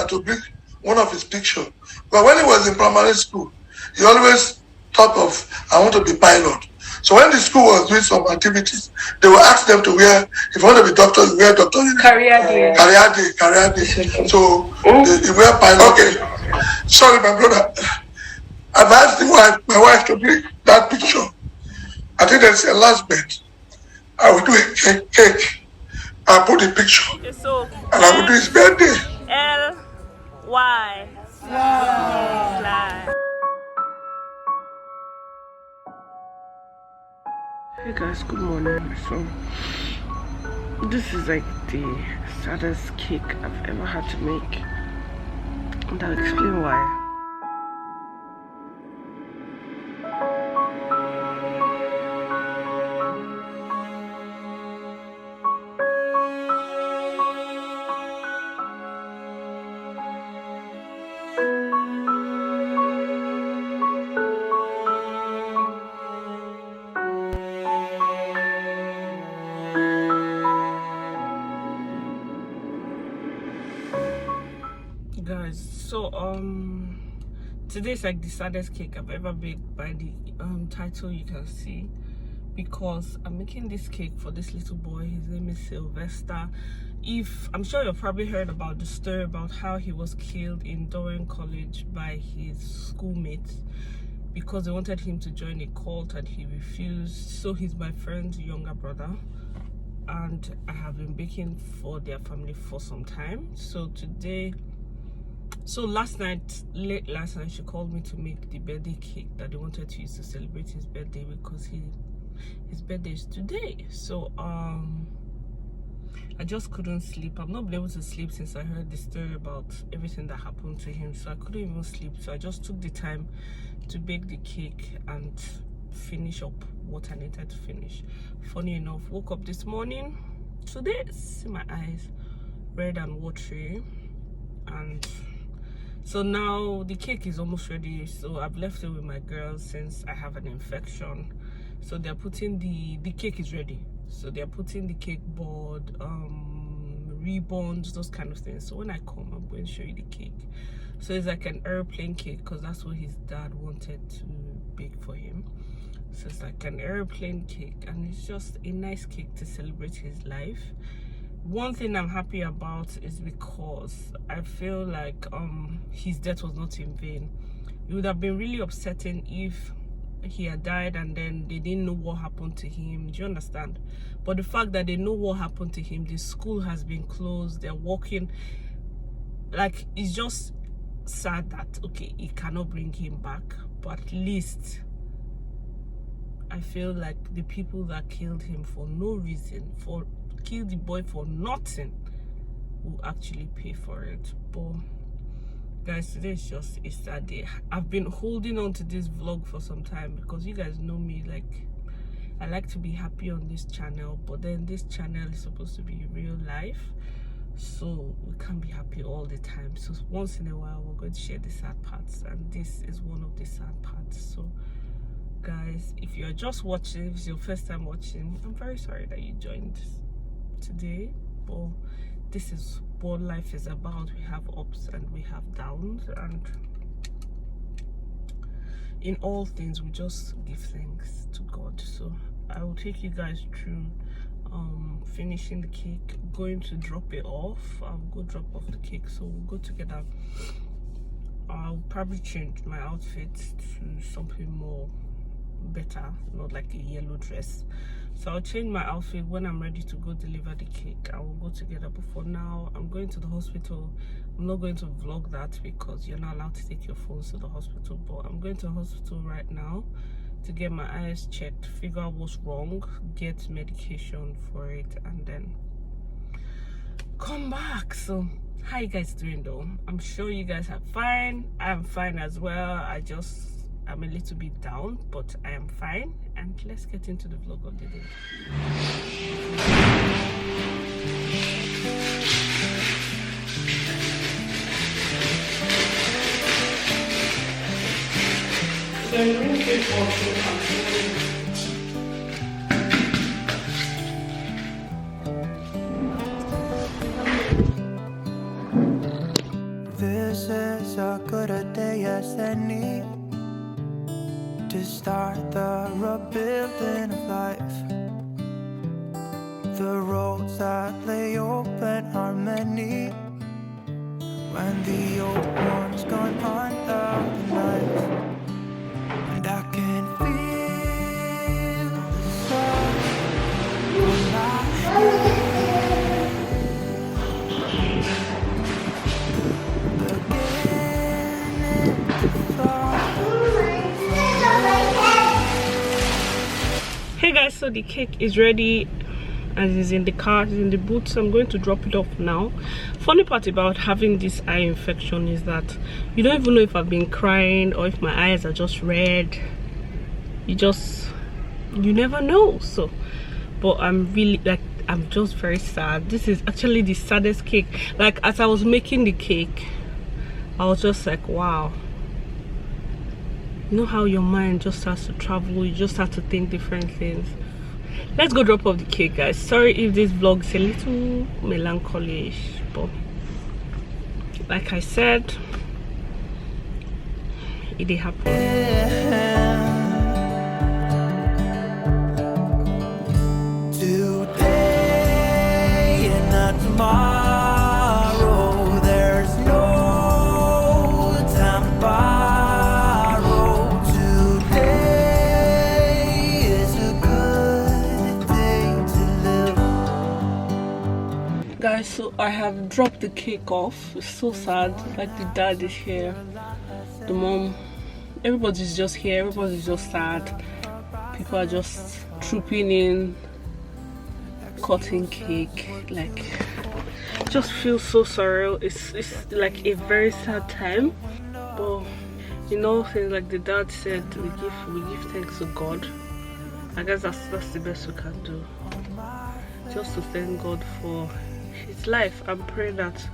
to bring one of his pictures. But when he was in primary school, he always thought of, I want to be pilot. So when the school was doing some activities, they would ask them to wear, if you want to be doctor, you wear doctor uniform. Career day. So they wear pilot. Okay. Sorry, my brother. I've asked my wife to bring that picture. I think that's a last bet. I will do a cake. I'll put the picture. Okay, so and I will do his birthday. L-Y. Slide. Hey guys, good morning. So this is like the saddest cake I've ever had to make, and I'll explain why. Guys, so today's like the saddest cake I've ever baked by the title you can see, because I'm making this cake for this little boy. His name is Sylvester. I'm sure you've probably heard about the story about how he was killed in Durham College by his schoolmates because they wanted him to join a cult and he refused. So he's my friend's younger brother, and I have been baking for their family for some time. So late last night, she called me to make the birthday cake that they wanted to use to celebrate his birthday, because his birthday is today. So I just couldn't sleep. I've not been able to sleep since I heard the story about everything that happened to him. So I couldn't even sleep. So I just took the time to bake the cake and finish up what I needed to finish. Funny enough, woke up this morning today, see my eyes red and watery, and so now the cake is almost ready. So I've left it with my girls since I have an infection. So they're putting the cake is ready. So they're putting the cake board, ribbons, those kind of things. So when I come, I'm going to show you the cake. So it's like an airplane cake, because that's what his dad wanted to bake for him. So it's like an airplane cake, and it's just a nice cake to celebrate his life. One thing I'm happy about is because I feel like his death was not in vain. It would have been really upsetting if he had died and then they didn't know what happened to him. Do you understand? But the fact that they know what happened to him, the school has been closed, they're working, like, it's just sad that, okay, it cannot bring him back, but at least I feel like the people that killed him for no reason, killed the boy for nothing, will actually pay for it. But guys, today is just a sad day. I've been holding on to this vlog for some time because you guys know me, like, I like to be happy on this channel, but then this channel is supposed to be real life, so we can't be happy all the time. So once in a while we're going to share the sad parts, and this is one of the sad parts. So guys, if you're just watching, if it's your first time watching, I'm very sorry that you joined today, but this is what life is about. We have ups and we have downs, and in all things we just give thanks to God. So I will take you guys through finishing the cake, going to drop it off. I'll go drop off the cake, so we'll go together. I'll probably change my outfit to something more better, not like a yellow dress. So I'll change my outfit when I'm ready to go deliver the cake. I will go together, but for now I'm going to the hospital. I'm not going to vlog that because you're not allowed to take your phones to the hospital, but I'm going to the hospital right now to get my eyes checked, figure out what's wrong, get medication for it, and then come back. So how you guys doing though? I'm sure you guys are fine. I'm fine as well. I'm a little bit down, but I am fine. And let's get into the vlog of the day. good a day as any to start the rebuilding of life. The roads that lay open are many when the old one's gone under the knife. And I can feel the sun on my head, beginning to fall. Hey guys, so the cake is ready and it's in the car, it's in the boot, so I'm going to drop it off now. Funny part about having this eye infection is that you don't even know if I've been crying or if my eyes are just red. You never know. So but I'm really, like, I'm just very sad. This is actually the saddest cake. Like, as I was making the cake, I was just like, wow. You know how your mind just starts to travel, you just start to think different things. Let's go drop off the cake, guys. Sorry if this vlog is a little melancholy-ish, but like I said, it did happen. Today and not tomorrow, there's no time to borrow. Today is a good day to live. Guys, so I have dropped the cake off. It's so sad. Like, the dad is here, the mom, everybody's just here, everybody's just sad. People are just trooping in, cutting cake. Like, it just feels so surreal. It's like a very sad time, but you know, things like the dad said, we give thanks to God. I guess that's the best we can do, just to thank God for his life and pray that,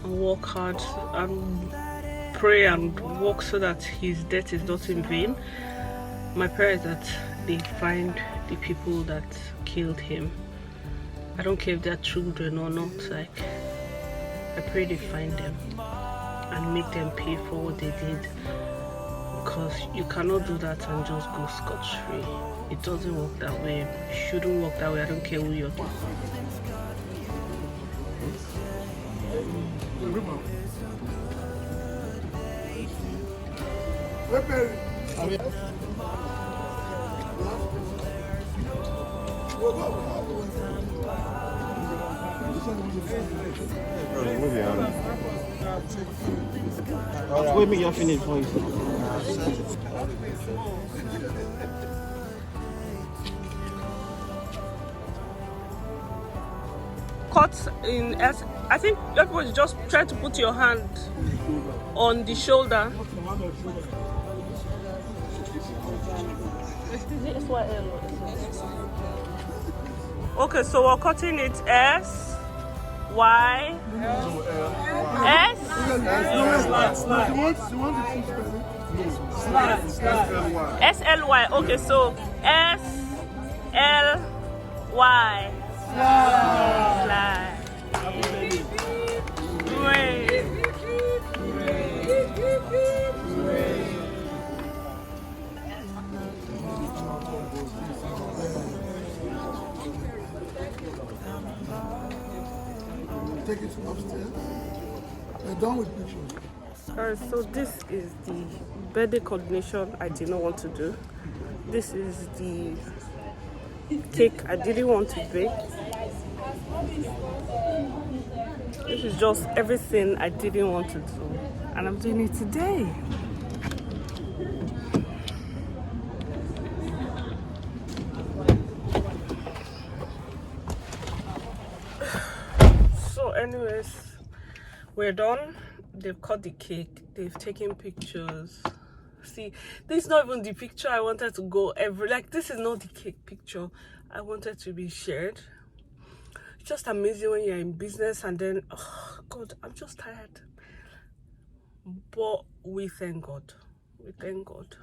and work hard and pray and work so that his death is not in vain. My prayer is that they find the people that killed him. I don't care if they're children or not. Like, I pray they find them and make them pay for what they did, because you cannot do that and just go scot-free. It doesn't work that way. It shouldn't work that way. I don't care who you're. Wait, me, y'all finish, please. Cut in S. I think everybody just try to put your hand on the shoulder. Okay, so we're cutting it S, Y, S. S L Y. Okay, so S L Y. Slide. Take it to upstairs. They're done with pictures. Alright, so this is the birthday coordination I did not want to do. This is the cake I didn't want to bake. This is just everything I didn't want to do, and I'm doing it today. So anyways, we're done. They've cut the cake, they've taken pictures. See, this is not even the picture I wanted to go like, this is not the cake picture I wanted to be shared. It's just amazing when you're in business and then, oh God, I'm just tired. But we thank God. We thank God.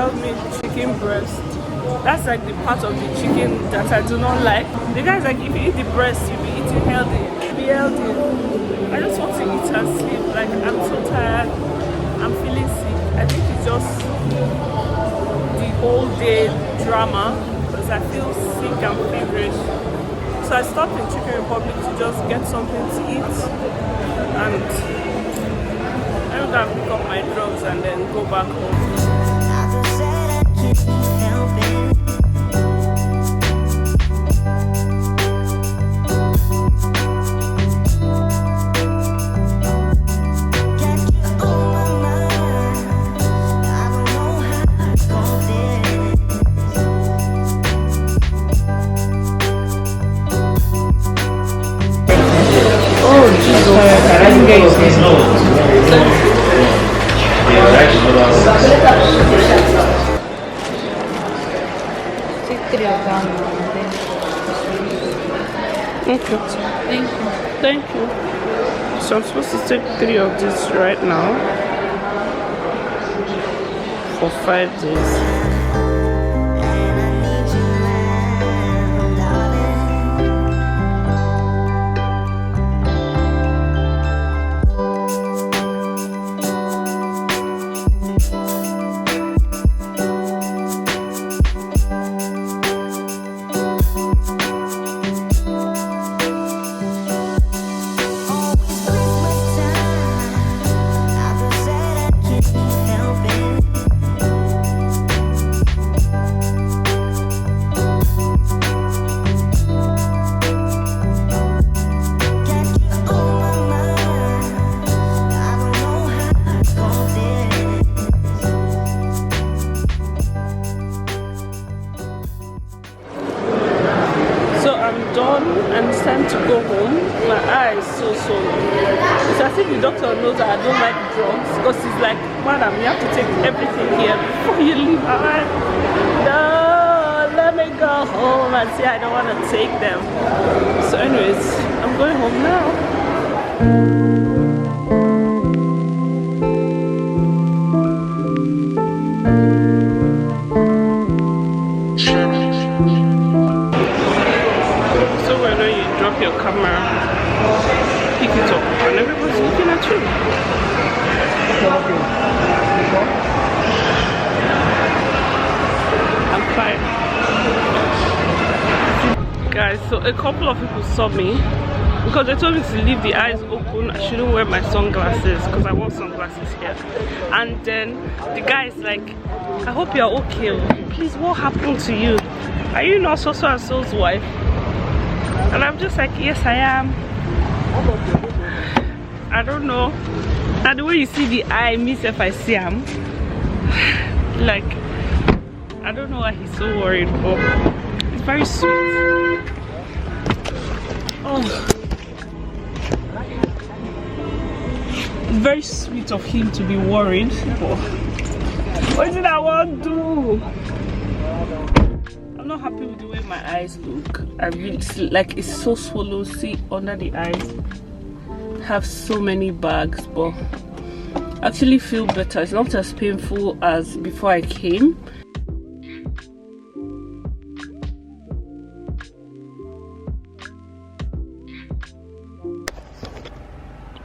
served me chicken breast. That's like the part of the chicken that I do not like. The guy's like, if you eat the breast, you'll be eating healthy. Be healthy. I just want to eat and sleep. Like, I'm so tired. I'm feeling sick. I think it's just the whole day drama because I feel sick and feverish. So I stopped in Chicken Republic to just get something to eat, and I'm gonna pick up my drugs and then go back home. Okay. Thank you. So I'm supposed to take 3 of this right now for 5 days. And it's time to go home. My eye is so swollen. It's as if the doctor knows that I don't like drugs because he's like, madam, you have to take everything here before you leave. I'm like, no, let me go home and say I don't want to take them. So anyways, I'm going home now. Your camera, pick it up, and everybody's looking at you. I'm fine. Guys, so a couple of people saw me because they told me to leave the eyes open. I shouldn't wear my sunglasses because I wore sunglasses here. And then the guy is like, I hope you're okay. Please, what happened to you? Are you not so and so's wife? And I'm just like, yes, I am. I don't know. And the way you see the eye, miss if I see him. Like, I don't know why he's so worried, but it's very sweet. Oh. It's very sweet of him to be worried. But what did I want to do? I'm not happy with the way my eyes look. I really like it's so swollen. See under the eyes have so many bags, but I actually feel better. It's not as painful as before I came.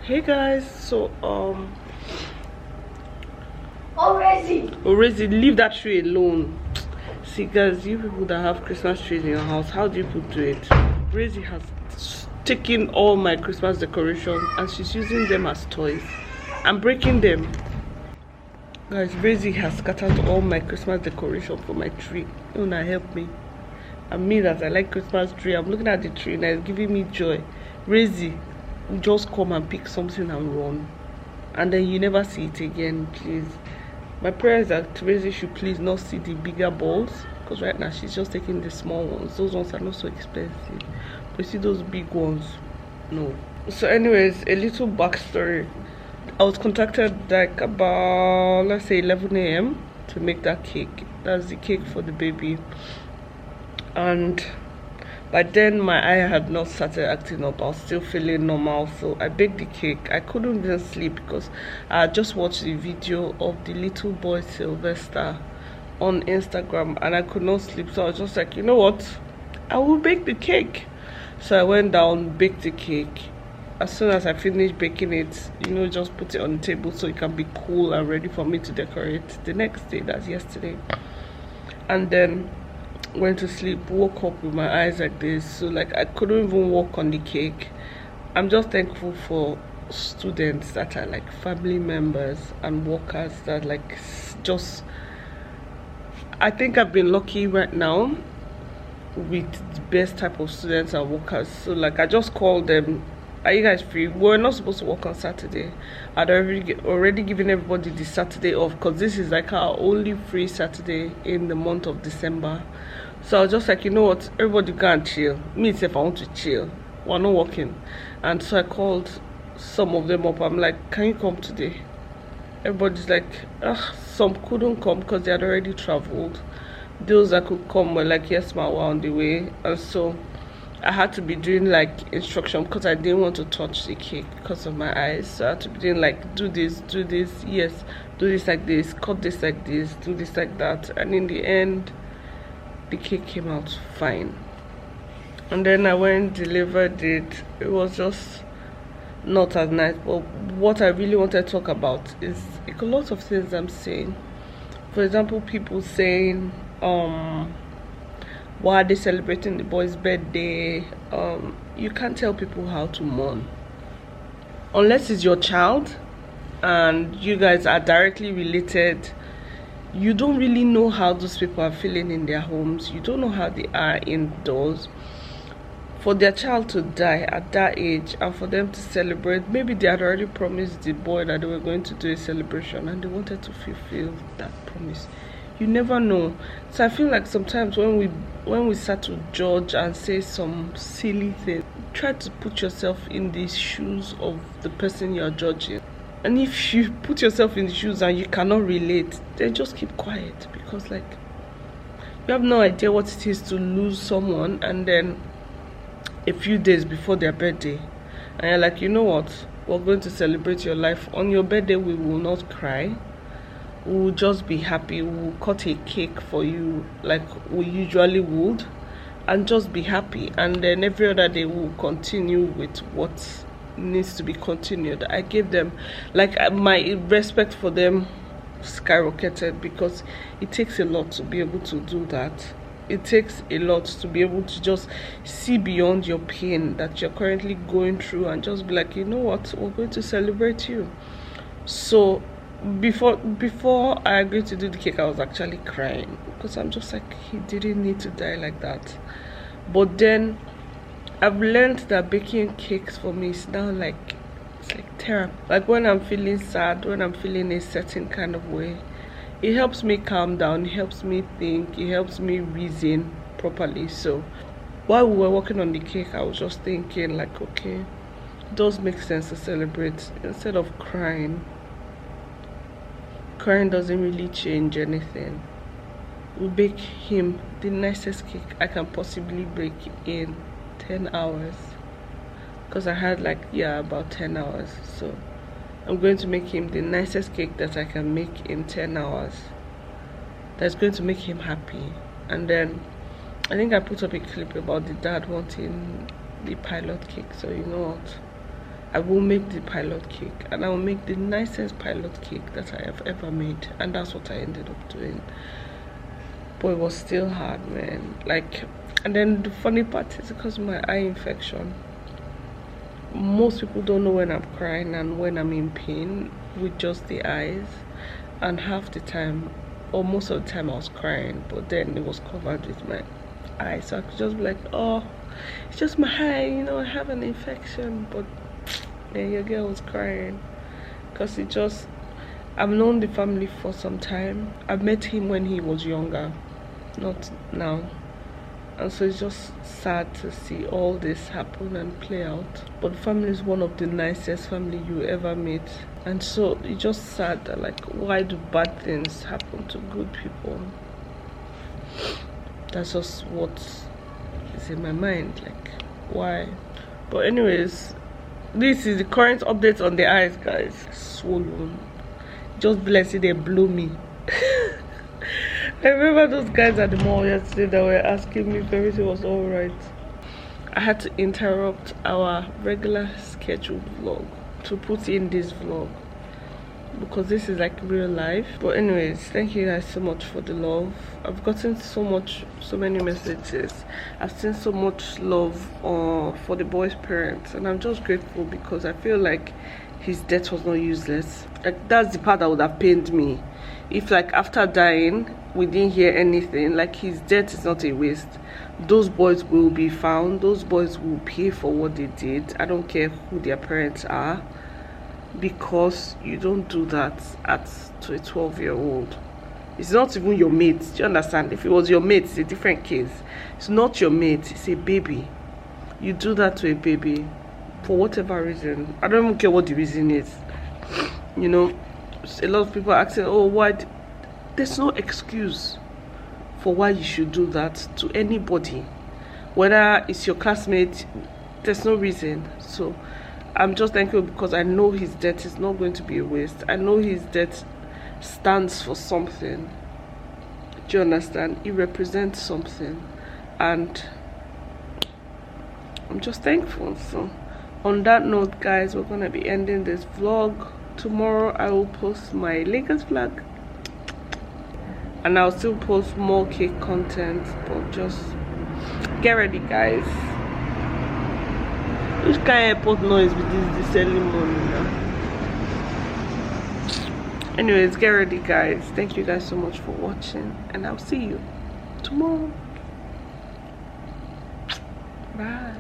Hey guys, so Orezi, leave that tree alone. See guys, you people that have Christmas trees in your house, how do you people do it? Razy has taken all my Christmas decorations and she's using them as toys. I'm breaking them. Guys, Razy has scattered all my Christmas decoration for my tree. Una, help me. And me that I like Christmas tree, I'm looking at the tree and it's giving me joy. Razy, just come and pick something and run. And then you never see it again, please. My prayer is that Teresa should please not see the bigger balls, because right now she's just taking the small ones. Those ones are not so expensive, but you see those big ones, no. So anyways, a little backstory. I was contacted like about, let's say 11 AM to make that cake. That's the cake for the baby. And by then my eye had not started acting up. I was still feeling normal, so I baked the cake. I couldn't even sleep because I had just watched the video of the little boy Sylvester on Instagram and I could not sleep, so I was just like, you know what, I will bake the cake. So I went down, baked the cake. As soon as I finished baking it, you know, just put it on the table so it can be cool and ready for me to decorate the next day. That's yesterday. And then went to sleep, woke up with my eyes like this, so like I couldn't even walk on the cake. I'm just thankful for students that are like family members and workers that like just, I think I've been lucky right now with the best type of students and workers. So like I just called them, are you guys free? We're not supposed to work on Saturday. I'd already given everybody the Saturday off because this is like our only free Saturday in the month of December. So I was just like, you know what, everybody go and chill. Me if I want to chill, we're not working. And so I called some of them up. I'm like, can you come today? Everybody's like, some couldn't come because they had already traveled. Those that could come were like, yes ma, we're on the way. And so I had to be doing like instruction because I didn't want to touch the cake because of my eyes. So I had to be doing like, do this, yes, do this like this, cut this like this, do this like that. And in the end, the cake came out fine. And then I went, delivered it. It was just not as nice. But what I really wanted to talk about is like a lot of things I'm saying. For example, people saying, why are they celebrating the boy's birthday? You can't tell people how to mourn unless it's your child and you guys are directly related. You don't really know how those people are feeling in their homes. You don't know how they are indoors. For their child to die at that age and for them to celebrate, maybe they had already promised the boy that they were going to do a celebration and they wanted to fulfill that promise. You never know. So I feel like sometimes when we start to judge and say some silly thing, try to put yourself in the shoes of the person you're judging. And if you put yourself in the shoes and you cannot relate, then just keep quiet, because like you have no idea what it is to lose someone and then a few days before their birthday and you're like, you know what, we're going to celebrate your life. On your birthday we will not cry, we'll just be happy, we'll cut a cake for you like we usually would and just be happy, and then every other day we'll continue with what needs to be continued. I gave them like my respect for them skyrocketed because it takes a lot to be able to do that. It takes a lot to be able to just see beyond your pain that you're currently going through and just be like, you know what, we're going to celebrate you. So before I agreed to do the cake, I was actually crying because I'm just like, he didn't need to die like that. But then I've learned that baking cakes for me is now like, it's like therapy. Like when I'm feeling sad, when I'm feeling a certain kind of way, it helps me calm down, it helps me think, it helps me reason properly. So while we were working on the cake, I was just thinking like, okay, it does make sense to celebrate instead of crying. Crying doesn't really change anything. We'll bake him the nicest cake I can possibly bake in 10 hours because I had like, yeah, about 10 hours. So I'm going to make him the nicest cake that I can make in 10 hours. That's going to make him happy. And then I think I put up a clip about the dad wanting the pilot cake. So you know what? I will make the pilot cake and I will make the nicest pilot cake that I have ever made. And that's what I ended up doing. But it was still hard, man. Like, and then the funny part is because of my eye infection. Most people don't know when I'm crying and when I'm in pain with just the eyes, and half the time or most of the time I was crying, but then it was covered with my eyes, so I could just be like, oh, it's just my eye, you know, I have an infection. But then your girl was crying because it just, I've known the family for some time. I've met him when he was younger, not now. And so it's just sad to see all this happen and play out. But family is one of the nicest family you ever meet. And so it's just sad that, like, why do bad things happen to good people? That's just what is in my mind. Like, why? But anyways, this is the current update on the eyes, guys. Swollen. Just bless it, they blew me. I remember those guys at the mall yesterday that were asking me if everything was alright. I had to interrupt our regular scheduled vlog to put in this vlog because this is like real life. But anyways, thank you guys so much for the love. I've gotten so many messages. I've seen so much love for the boy's parents, and I'm just grateful because I feel like his death was not useless. Like, that's the part that would have pained me if, like, after dying we didn't hear anything. Like, his death is not a waste. Those boys will be found. Those boys will pay for what they did. I don't care who their parents are, because you don't do that to a 12-year-old. It's not even your mate. Do you understand? If it was your mate, it's a different case. It's not your mate, it's a baby. You do that to a baby for whatever reason. I don't even care what the reason is. You know, a lot of people are asking, oh, why? There's no excuse for why you should do that to anybody, whether it's your classmate. There's no reason. So I'm just thankful because I know his death is not going to be a waste. I know his death stands for something. Do you understand? It represents something, and I'm just thankful. So on that note, guys, we're gonna be ending this vlog. Tomorrow I will post my Lagos vlog, and I'll still post more cake content, but just get ready, guys. Which kind of airport noise with this early morning now? Anyways, get ready, guys. Thank you guys so much for watching, and I'll see you tomorrow. Bye.